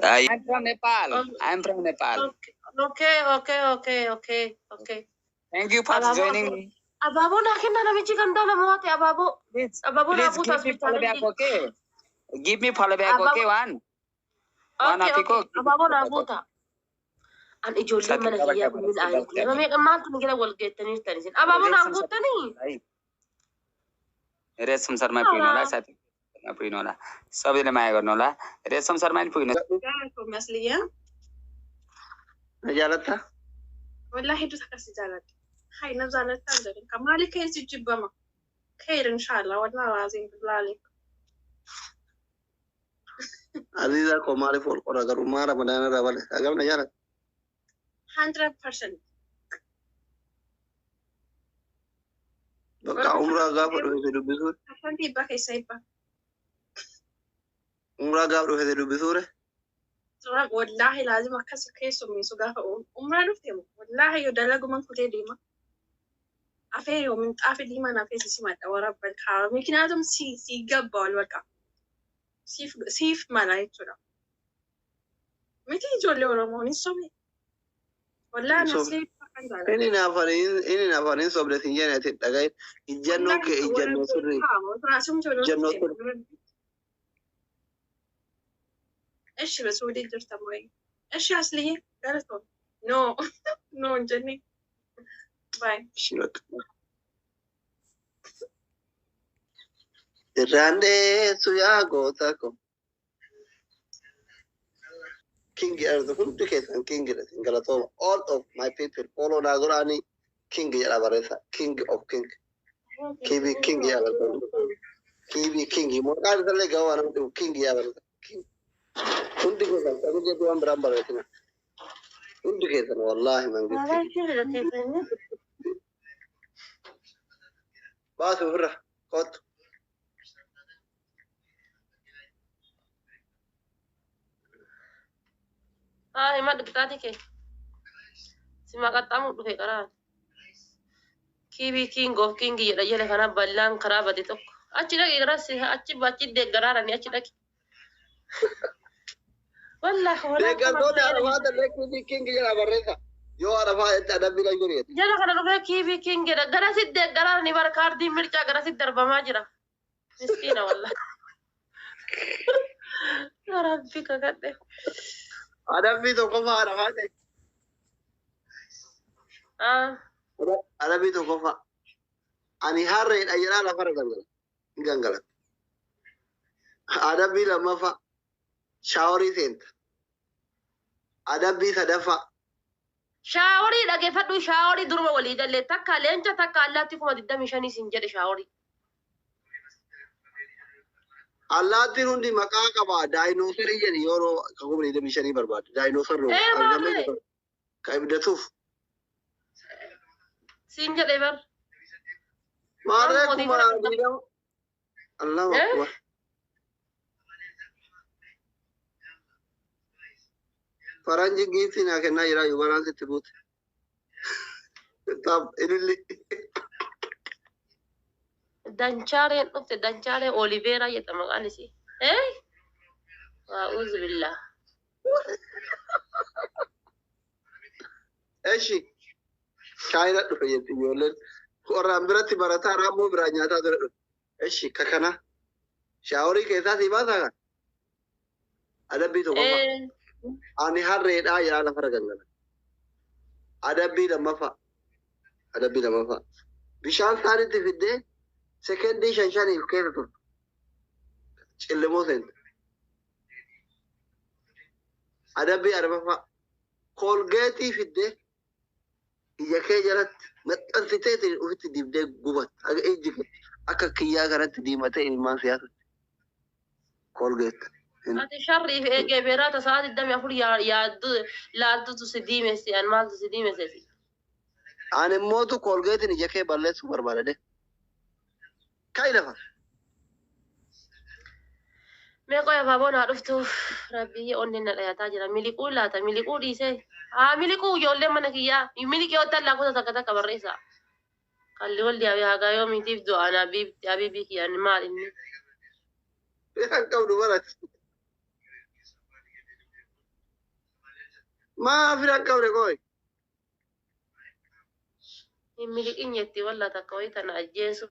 I'm from Nepal. I'm from Nepal. Okay. Thank you for joining me. Ababo na kinna na michi kanda na mo ate ababo. Please, Ababo na please buta give me follow back, okay? Give me follow back, okay? One Okay. Ababo na buta. An ijolle mana hiya min ay kun ma me man kun gila wal getani tanisin. Ababo na buta ni. रेशम शर्मा पुग्नुहोला साथी पुग्नुहोला सबैले माया गर्नुहोला रेशम शर्मा नि पुग्नु مسلية جالتها والله دوس كاسي جالت هاي نزالت تندر كمالي كيس جبما خير ان شاء الله والله العظيم بالله عليك عزيزة كمالي فول قرا قرو مارا بدانا رابل اقام نجارت 100% بقى عمرها غابر في دبسور عشان تبقى كيسايبا عمرها غابر في دبسور والله لازم أكسر كيسو من سجاها عمرها نفتهم والله يدلقوا من كتير ديما أفيري ومن أفي ديما نفسي سمعت ورب الكرام يمكن هذا سي جبا الوقع سيف ما لا يتورا متى يجول له رموني سوي والله نسيت ini nafarin sobre tinjana tagay ijanno ke ijanno sirri ijanno sirri ايش بس ودي درت ابوي ايش اصلي قالت نو نو جني باي شبك Rande suya gota ko. King erdo hundu kesan king da singalato all of my people follow Nagorani king ya baresa king of king. Kibi king ya baresa. Kibi king mo kar dale gawana king ya baresa. Hundu kesan tabi je tuan berambar itu. Hundu kesan wallahi man gitu. Basu hurra kot. ما دكتاتك سما قطعمو دفي قرار كيبي كينغ اوف كينغ يلا كان بلان قرابتي توك اچي دغ يرسي اچي باچي دي قرارني اچي دغ والله ولا دغ هذا لك كينغ يلا بريكا يو عرفا انت ادبي لا يقول يلا كان دغ كيبي كينغ غراسي دي قرارني بركار دي مرچا غراسي دربا ما جرا مسكينه والله يا ربي كده Adabi to kofa arafate. Adabi to kofa. Ani harre ayira la fara gangala. Adabi la mafa. Shawari sent. Adabi sadafa. Shawari lage fadu shawari durma walida le takka lencha takka allati kuma didda mishani sinjade shawari. Allah tirundi makaka ba dinosaur yani yoro kagumri da mishani barbad dinosaur ro kai bidatuf sinja dever mare kuma dira Allah akbar faranji giti na ke na ira yubara se tibut tab inili دانشاري أوليفيرا يتمغانسي أعوذ بالله ايشي شايلة دفيتي يولد قرام براتي براتا رامو برانياتا در ايشي ككنا شاوري كيسا سيباسا أدبي تو كفا أني هر ريد آيا على فرقنا أدبي لمفا بشان ثاني تفيدي second dish عشان يكيف اللي مو سنت أدبي أربعة كولجاتي في الده هي كي جرت متأثرت وفي الدبدة جوبت أجيك أكاكيا جرت دي متى إلما سياسة كولجات هذا شري في جبرات صاد الدم يقول يا لا تسدي مسي أنا ما تسدي مسي أنا موتو كولجات نجاكي بالله سوبر بالله كاينه ميقو يا بابونا عرفتو ربي أننا لا يتاجر ملكو لا تملكو ديسي ملكو يولي منكيا يملك يوتل لا كوتا تكتا كبريسا قال لي ولدي أبي هاكا يومي تفدو أنا أبيبك يعني مال إني كم نمرت ما في رقم رقوي miliqin jetti walla takka wayii tana ajjeesu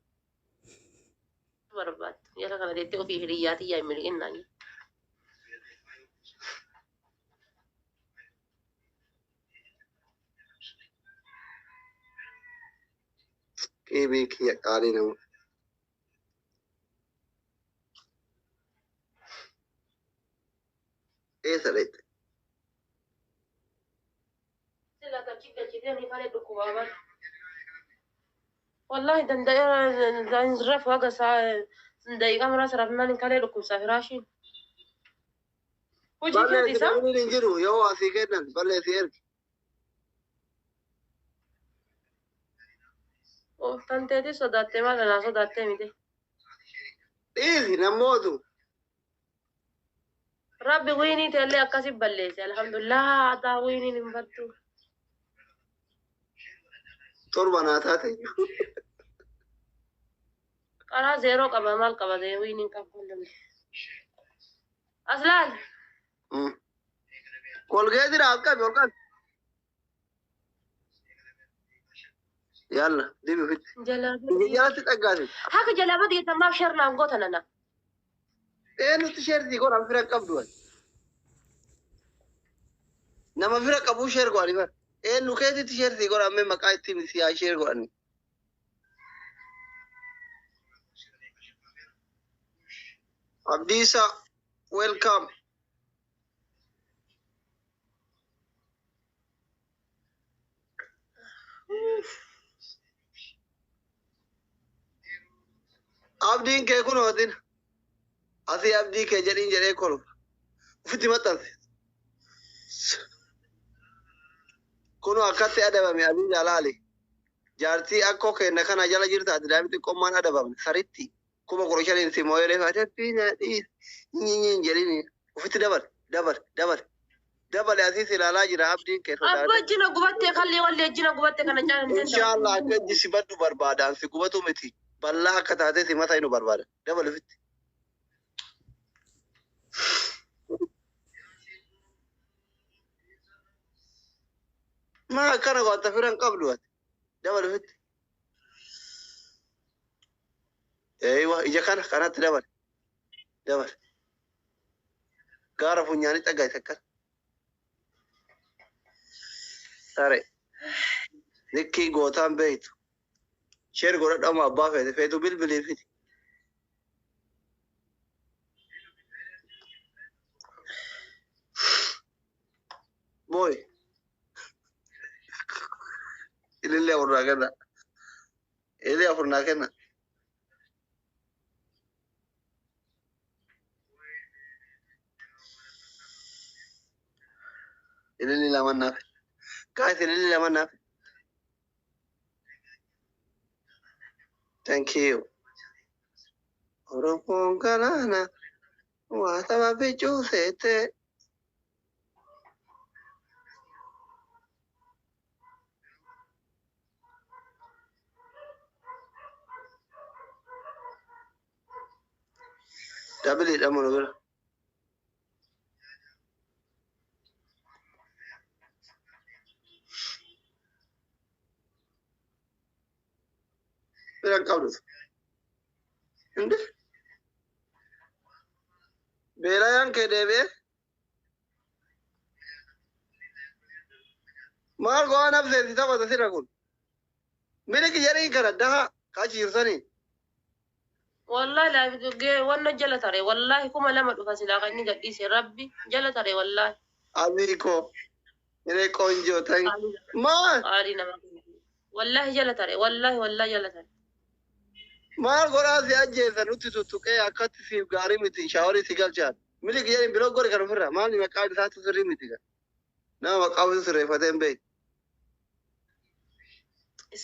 barbaaddu jala kana deettee ofii hiriyyaatii yaa miliqin naan كيبي كي قالينا ايه سليت sila tachi gachitee ni fale dhukkubaaban wallahi danda'ee rafu haga daqiiqaa muraasa rafnaan hin kalee dhukkubsaa firaashiin hojii بلى keeti isaa تقولي نجرو يو أسي كنا بلى سير tanteeti sodaattee maal anaa sodaattee miti إيه نموذو rabbi wiinii teellee akkasi balleesse alhamdulillah ataa wiiniin hin baddu تربنا تاتي karaa zeeroo qaba maal qaba zee wiiniin qabballamne aslaal كل قادر أبقى بيركض يلا دي بفت jalaabat يلا تتأجل haka jalaabat geetamaaf sharnaan gootanana إيه نتشير دي كون أم فرق قبل نما فرق أبو شير قواني بر إيه نكيد تشير دي كون أم مكاي تيم سيا شير قواني Abdisa welcome Abdin ke kuno din asi abdi ke jadin jade kono futi matan kuno akate adaba mi abin jalali jarti akko ke na kana jala jirta adamti komman adaba saritti kuma koroshalin si moyele fate pina di nyin jadini futi dabal asi silala jira abdin ke to abba jina gubattee kallee wallee jina gubattee kana jaalan inshallah akkaji sibaddu barbaadan si gubatu miti balla akka taate si mata inu barbaada dabal fitti ma kana wanta firan qabdu ati dabal fitti eeywa ija kanatti dabal gaara funyaani xaggaay takkan sare nikkii gootaan beeytu sheer godhadhama abbaa feetu bilbilii fiti boy ilillee afurnaa kenna ilillee afurnaa kenna ilillee lamannaaf guys ilillee lamannaaf thank you oromoon galaana waa sababi cuuseete dabili dhamono bira biran qabdu inde beelayaan kee deebi'e maal go'aa nafseeti taphata sira kun miliki jedhii kana daha kachiirsanii wallahi laa wanno jala tare wallahi kuma lama dhufa silaa kan inni gadhiise rabbi jala tare wallahi amiiko ire qoonjoo tan maal qaali nama wallahi jala tare wallahi jala tare maal godhaa si ajjeesa nutti tuttuqee akkatti siif gaarii miti shaaworii si galchaan miliki jedhin biloo gori kan ofirra maalni maqaan isaatu sirrii miti kan nama maqaa ofii sirreeffatee hin beeku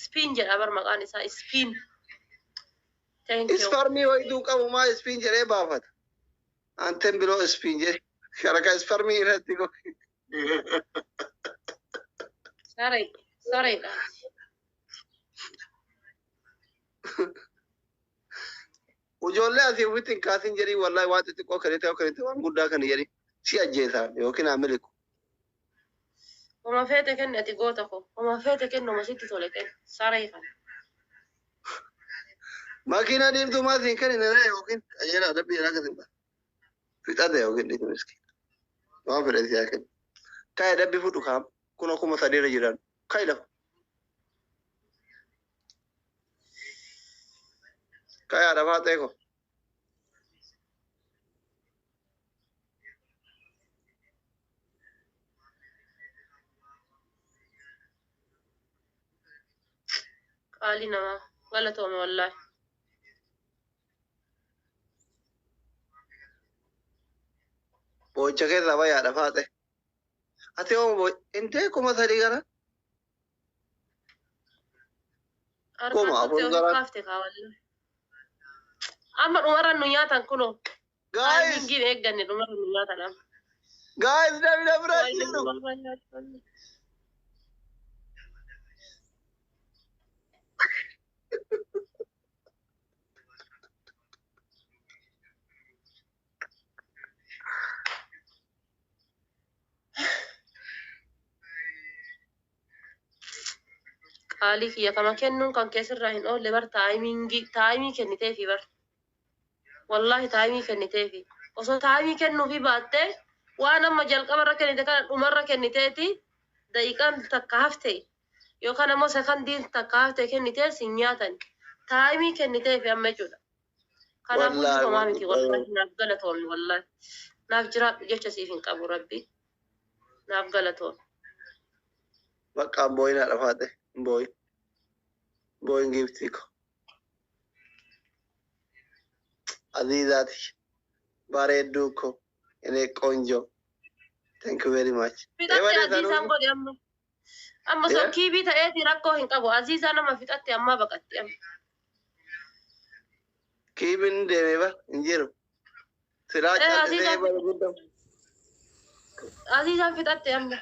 spiin jedha bar maqaan isaa spiin thank you isparmii wayituu qabu maa ispiin jedhee baafata anten biloo ispiin jedhe sharaka isparmii irratti go sareedha ijoollee asii ofitti hin kaasin jedhii wallahi waan xixiqqoo kan ta'e waan guddaa kan jedhii si ajjeesaa yookiin haa miliqu وما فاتك إن أتيجوتكو وما فاتك إنه ما ستي تولكين صريحا ماكينة دي انتو ما تنكر ان انا يوكين اجينا ادبي راكا تنبا في تادا يوكين دي تمسكي ما في رأيتي ياكين كاي دبي فوتو كام كنا كما تدير جيران كاي دف كاي ada فاتيكو قالي نما ولا تومي والله بوچا كيسا بايا ada فاتي اتي او انتي كما تدير جران كما أركضت افون جران كافتك والله أما عمر النيات كله guys أرمين جيب إيجاني عمر النيات أنا guys دبي دبرا والله جيرو والله قالي يا كما كنون كان كسر راهن أول لبر تايمي كنتي في بر والله تايمي كنتي في وصو تايمي كنو في باتة وأنا ما جل كبر كنتي كان عمر كنتي دايكان تكافتي يو كان مو سكان دين تكافتي كنتي سنياتن تايمي كنتي في أما جودا كان أبو جو مامتي والله نافقلتهم والله نافجرا جيتش سيفين كابو ربي نافقلتهم بقى بوينا ada فاتي بوين جيفتيكو عزيزاتي bareeduuko ene konjo thank you very much fixatte Aziizaan godhe amma sokkii bii ta'eeti rakkoo hin qabu Aziizaa nama fixatte ammaa baqatte amma kiibin deeme bar hin jiru silaa callisee barguddaa Aziizaan fixatte amma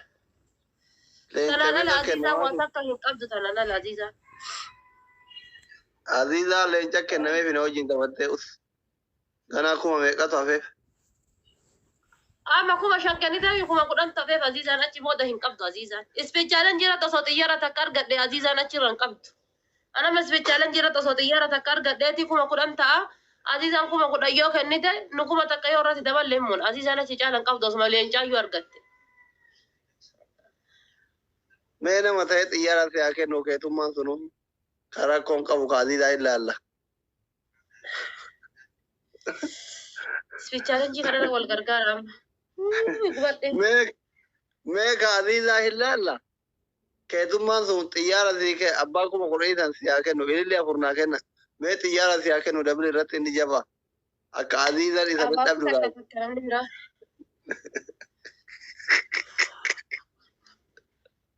tanaan ala Aziizaan waan takka hin qabdu tanaan ala Aziizaan Aziizaa leenca kennameef hin hojiin taphattee us ganaa kuma meeqatu hafeef amma kuma shankanitaa kuma kudhan tafeef Aziizaan achi booda hin qabdu Aziizaan ispeechaaleen jira osoo xiyyaara takka argadhe Aziizaan achirra hin qabdu anama ispeechaaleen jira osoo xiyyaara takka argadheeti kuma kudhan ta'a Aziizaan kuma kudhan yoo kennite nu kuma takka yoo irratti daballee mun Aziizaan achi caala hin qabdu osuma leencaayyuu argatte mee nama ta'e xiyyaara si haa kennu keetummaan sunu karaa koon qabu ka Aziizaa ilaalla ispeechaaleen jira kana wal gargaara amma mee ka Aziizaa ilaalla keetummaan sun xiyyaara si ke abbaa kuma kudhaniitan si haa kennu ilillee afurnaa kenna mee xiyyaara si haa kennu dabli irratti inni jabaa akka Aziizaan isa dadhabdu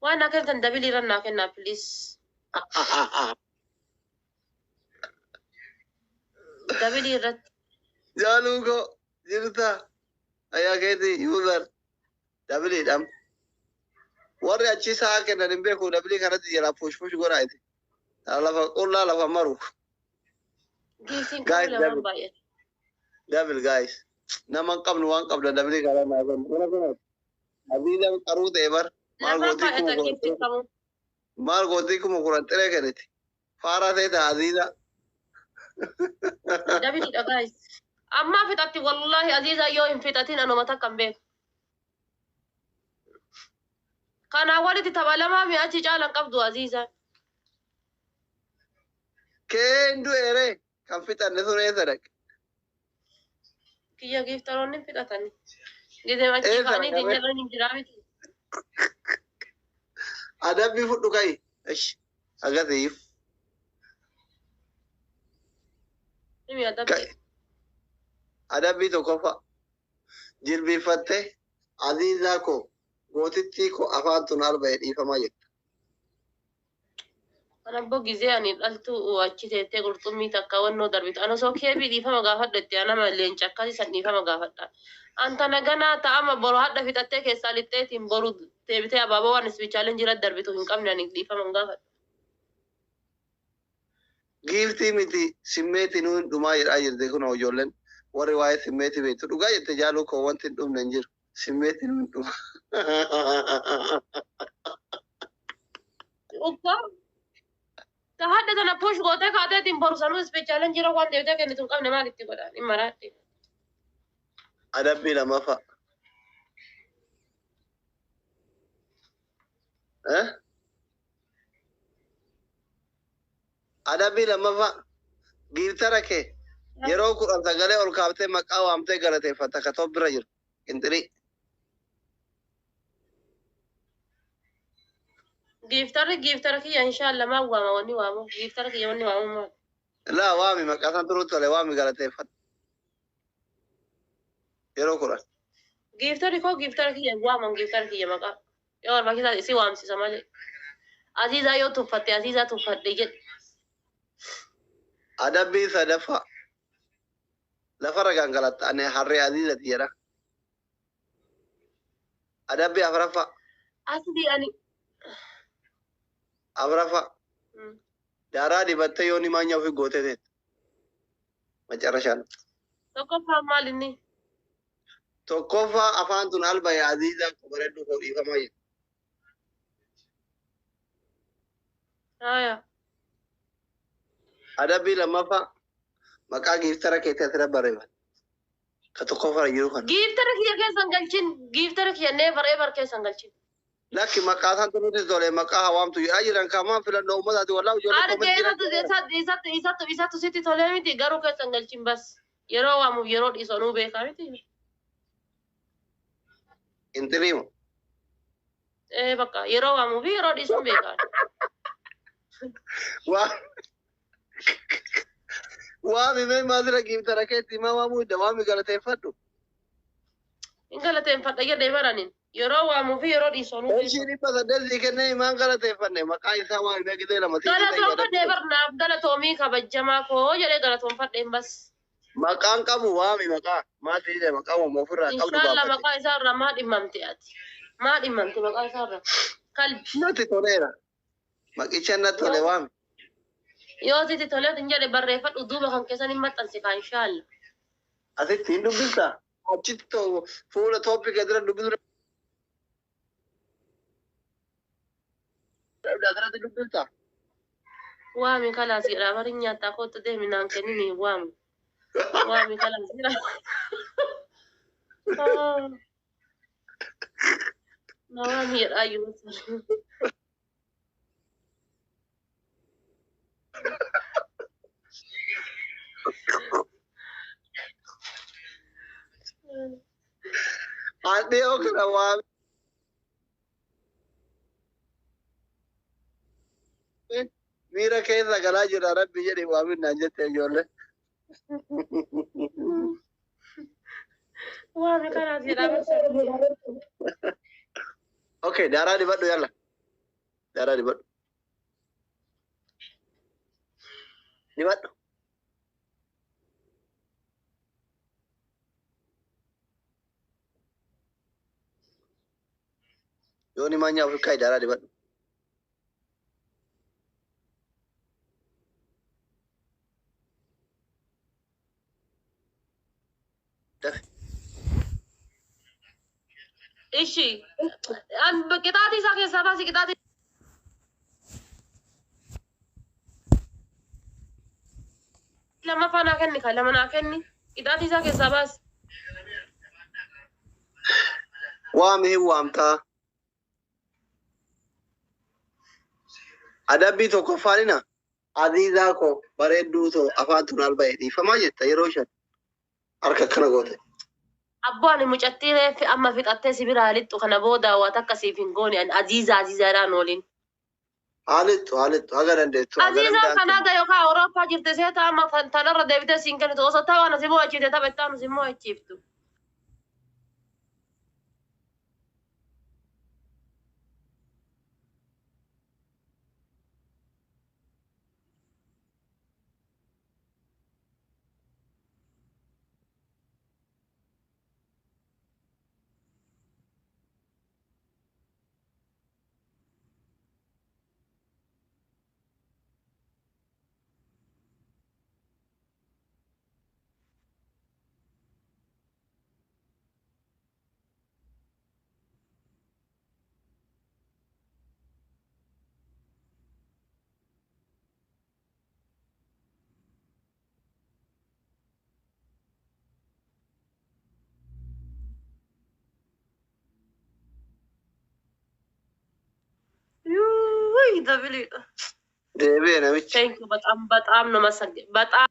waan akan kan dabili ran na kenna please dabili rat jaaluuko jirta ayaa keeti user dabili dham warri achi saa kennan hin beeku dabili kanatti jira push godhaayte lafa qullaa lafa maru giisin Guys, kala man baay'ee devil guys naman qabnu waan qabda dabili kana naa kennu Aziizaan qaruu ta'e bar maal gootii kuma kuranxiree kenniti faaraa ta'e ta'a Aziizaa dabili dha guys amma fixatti wallahi Aziizaa yoo hin fixatin anuma takka hin beeku kanaa walitti tapha lamaa mi achi caalan qabdu Aziizaan kee hindu ere kan fixanne sun eessa dhaqe kiyya giiftaroonni hin fixatani gidee achi ka'anii dinyaran hin jiraa miti adabbii fudhu ka'i ish agasiyyuu himi adabbi adabbii tokkoffaa jilbiiffattee Aziizaa koo gootittii koo afaan tun arba'e dhiifamaa jirta. anabbo gizee ani dhaltu achi teettee qurxummii takka wannoo darbitu ana osoo keebii dhiifama gaafadhatte anama leenca akkasii san dhiifama gaafadha anta naganaa ta'ama boru hadha fixattee keessaa lixxeetiin boru deebitee abaaboo waan isbichaaleen jira darbitu hin qabne ani dhiifama hin gaafadha Giiftii miti simmeetii nuun dhumaa jedhaa jirti kun ijoolleen warri waa'ee simmeetii beektu dhugaa jette jaaluu koo wanti hin dhumne hin jiru simmeetii nuun dhuma. Ukka. Tahadda tana push goote kaateetiin borsanu speechaaleen jira waan deebitee kennitu hin qabne maalitti godhan hin maraadhe. Adabbii lammaffaa. Adabbii lammaffaa. Giirtara kee yeroo kudhan sagalee ol kaaftee maqaa waamtee galateeffatta ka top bira jiru. Qinxirii. Giiftara kiyya inshallah maa waama wanni waamu giiftara kiyya wanni waamu maal. Laa waami maqaa san turuu tole waami galateeffatta. Yeroo kudhan. Giiftara kiyya waaman giiftara kiyya maqaa. Yoo barbaachisaa isi waamsisa malee. Aziizaa yoo tuffatte Aziizaa tuffadhe jedhe. Adabbii sadaffaa. Lafarra gangalatta ane harree Aziizati jedha. Adabbii afuraffaa. Asii ani. Afuraffaa. Daaraa dibattee yoo nimaa nyaa ofii gootee teet. Macarrashaan. Tokkoffaa maal inni? Tokkoffaa afaan tun alba'ee Aziizaa bareedduu koo dhiifamaa jedhu. Haya. Adabbii lammaffaa maqaa giiftara keetii asirra barreeffame. Ka tokkoffaa jiru kana. Giiftara kiyya keessan galchin. Giiftara kiyya never ever keessan galchin. Lakki maqaa san tunuutis tole maqaa hawaamtu jedhaa jiran kaamaan filannoo uummataati wallaahu ijoollee Argee isattu sitti tolee miti garuu keessan galchin bas. Yeroo waamuuf yeroo dhiisonuu beekaa miti. Intiriimu. Bakka yeroo waamuuf yeroo dhiisuun beekaa. Waami mee maasira giiftara keetii maa waamuu hidda waami galateeffadhu. Hin galateeffadha jedhee baranin. Yeroo waamuuf yeroo dhiisonuu beekaa. Ishii dhibba saddeetii kennee imaan galateeffanne maqaa isaa waami mee gidee lama Galatoonfadhee barnaaf galatoomii kabajjamaa koo jedhee galatoonfadheen bas. Maqaan qabu waami maqaa maatii jedhe maqaa waamuu ofirraa qabdu Inshallah baafate. maqaa isaarraa maa dhimmamte ati? Maa dhimmamte maqaa isaarraa? Kalbi. Natti toleera. Maqicha natti tole waami. Yoo sitti tolee hin jedhe barreeffadhu duuba kan keessan hin maxxanse kaa inshallah. Asitti hin dubbista. Achitti fuula tooppika dura dubbisuu. Asirratti dubbista. Waami kalaasiidha bari nyaattaa kootu deemi naan kennini waami. Waami kalaasiidha. Na waami jedhaa iyyuu. Ati yoo kana waami. Miira keessa galaa jira rabbi jedhe waamin naan jette ijoollee. Waami kalaasiidha. Okay, daaraa dibadhu yalla. Daaraa dibadhu. Dibadhu. Yoo ni maanyaa Afrikaa daaraa dibadhu. Ishi. Qixaatii isaa keessaa baasi qixaatii. Lammaffaa naa kenni kan lama naa kenni. Qixaatii isaa keessaa baasi. Waami hin waamtaa. Adabbii tokkoffaanina Aziizaa koo bareedduu too afaan tun alba'ee dhiifamaa jetta yeroo shan harka akkana goote. Abbaan mucattii reeffi amma fixattee sibiraa lixxu kana booda waan akkasiif hin goone Aziizaadhaan waliin. Haalittu haga dandeettu. Aziizaa Kanaada yookaan Awurooppaa jirte seeta amma tanarra deebitee siin kennitu osoo ta'u ana si mo'achiifte taphattaa nu si mo'achiiftu. Dabili. deebi'e namichi. Thank you. Batam no masag. Batam.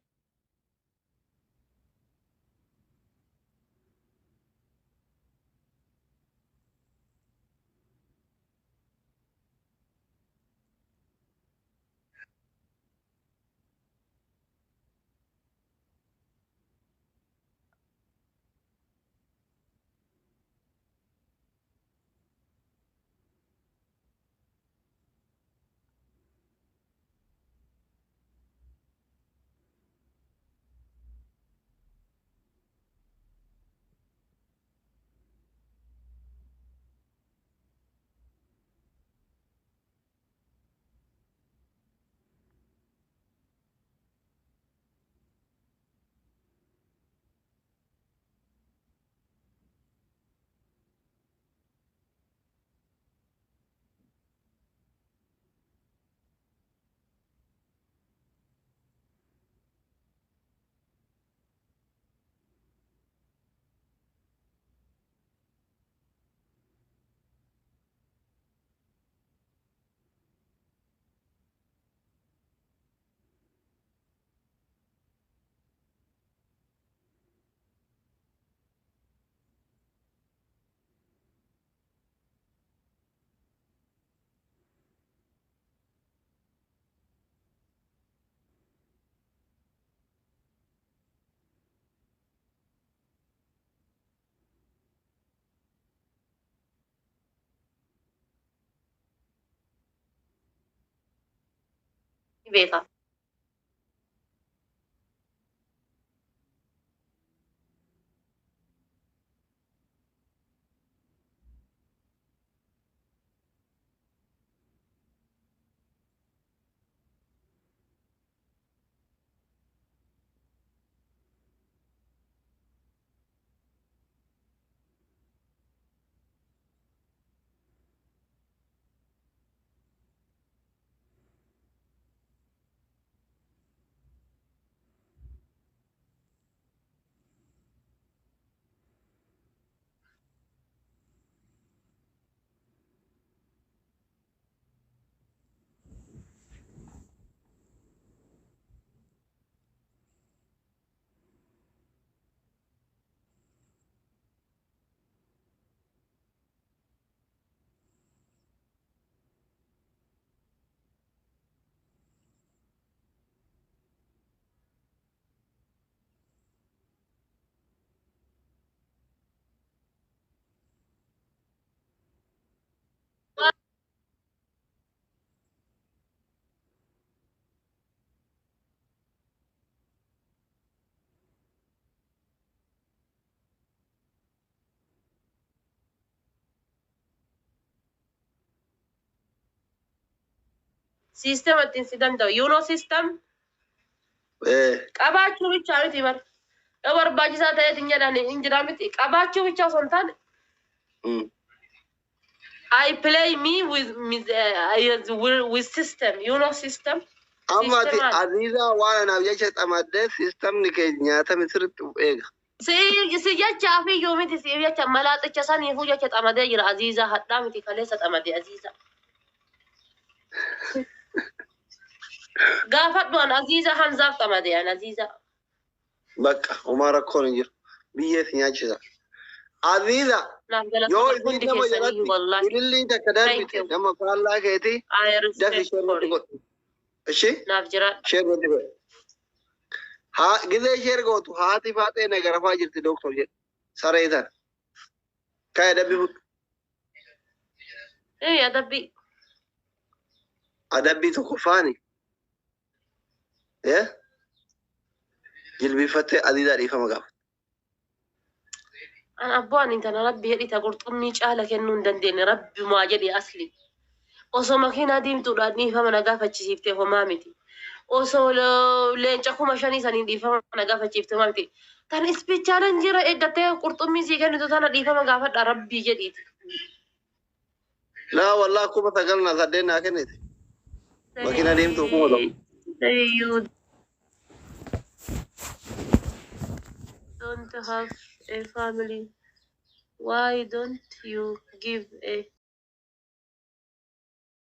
Beka. System at incident daw. You know system? Qabaachuu bichaa miti bar. Yoo barbaachisaa ta'eet hin jedhan hin jira miti. Qabaachuu bichaa osoo hin taane. I play me with system. You know system? Amati Aziza waan anaaf jecha xamadde sistemni keenya nyaata misiritti eega. Si jecha fi yoo miti si jecha malaaxicha saniifuu jecha xamadee jira Aziza hadhaa miti kaleessa xamadee Aziza. Gaafadhuan Aziza Hamzaaf xamadee an Aziza. Bakka homaa rakkoon hin jiru. Biyyees nyaachisa. Aziza yoo isin nama jalatti ilillii takka darbite nama faallaa keetii dafi shorrotti godhu. Ishi? Naaf jira. Shorrotti godhu. Gizee ishee ergootu haati faaxee nagarafaa jirti doktor jedhu. Sareetan. Kaya dabbi fudhu. Adabbii. Adabbii tokkoffaani. Jilbifattee Azizaa dhiifama gaafa. An abbaan intala rabbi jedhita qurxummii caala kennuu hin dandeenye rabbi maa jedhi asli. Osoo makiinaa diimtuudhaan dhiifama na gaafachisiiftee homaa miti. Osoo leenca 5,000 saniin dhiifama na gaafachiifte homaa miti. Tan ispichaalan jira eeggattee qurxummii sii kennitu tana dhiifama gaafadha rabbii jedhiiti. Laa wallaa 9,900 naa kennite. Makiinaa diimtuu 1,000. You don't have a family. Why don't you give a